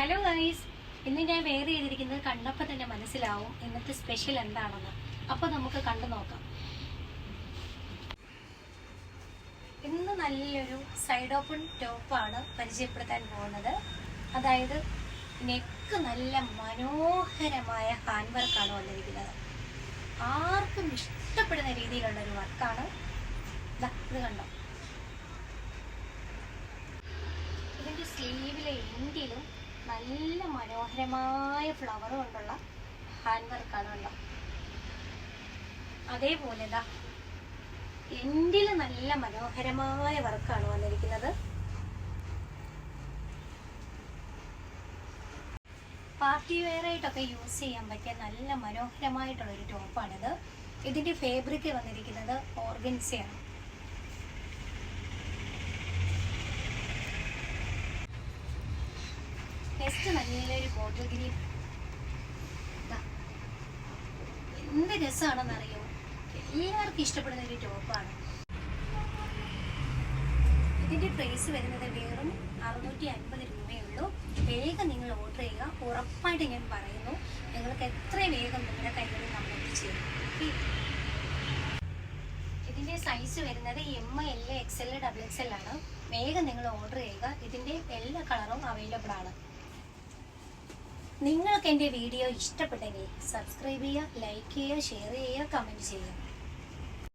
Hello guys, ഇന്ന് ഞാൻ wear ചെയ്തിരിക്കുന്നത് കണ്ടപ്പോൾ തന്നെ മനസ്സിലാവും ഇന്നത്തെ സ്പെഷ്യൽ എന്താണെന്ന്. അപ്പോൾ നമുക്ക് കണ്ടു നോക്കാം. ഇന്ന് നല്ലൊരു സൈഡ് ഓപ്പൺ ടോപ്പാണ് പരിചയപ്പെടുത്താൻ പോകുന്നത്. അതായത് നെക്ക് നല്ല മനോഹരമായ ഹാൻഡ് വർക്കാണ് വന്നിരിക്കുന്നത്. ആർക്കും ഇഷ്ടപ്പെടുന്ന രീതിയിലുള്ളൊരു വർക്കാണ്. ഇത് കണ്ടോ, ഇതിൻ്റെ സ്ലീവിലെ എൻഡിലും നല്ല മനോഹരമായ ഫ്ലവർ കൊണ്ടുള്ള ഹാൻഡ് വർക്കാണ് കണ്ടോ. അതേപോലെ എൻഡിൽ നല്ല മനോഹരമായ വർക്കാണ് വന്നിരിക്കുന്നത്. പാർട്ടി വെയർ ആയിട്ടൊക്കെ യൂസ് ചെയ്യാൻ പറ്റിയ നല്ല മനോഹരമായിട്ടുള്ളൊരു ടോപ്പാണിത്. ഇതിൻ്റെ ഫാബ്രിക് വന്നിരിക്കുന്നത് ഓർഗൻസയാണ്. നെക്സ്റ്റ് നല്ലൊരു ബോട്ടിൽ ഗ്രീൻ. എന്ത് രസമാണെന്നറിയോ, എല്ലാവർക്കും ഇഷ്ടപ്പെടുന്ന ഒരു ടോപ്പാണ്. ഇതിൻ്റെ പ്രൈസ് വരുന്നത് വെറും 650 രൂപയേ ഉള്ളൂ. വേഗം നിങ്ങൾ ഓർഡർ ചെയ്യുക. ഉറപ്പായിട്ട് ഞാൻ പറയുന്നു, നിങ്ങൾക്ക് എത്രയും വേഗം നിങ്ങളുടെ കൈകളിൽ നമ്മൾ എത്തിച്ചേരും. ഇതിൻ്റെ സൈസ് വരുന്നത് M, L, XL, XXL ആണ്. വേഗം നിങ്ങൾ ഓർഡർ ചെയ്യുക. ഇതിൻ്റെ എല്ലാ കളറും അവൈലബിൾ ആണ്. നിങ്ങൾക്ക് എൻ്റെ വീഡിയോ ഇഷ്ടപ്പെട്ടെങ്കിൽ സബ്സ്ക്രൈബ് ചെയ്യുക, ലൈക്ക് ചെയ്യുക, ഷെയർ ചെയ്യുക, കമൻറ്റ് ചെയ്യുക.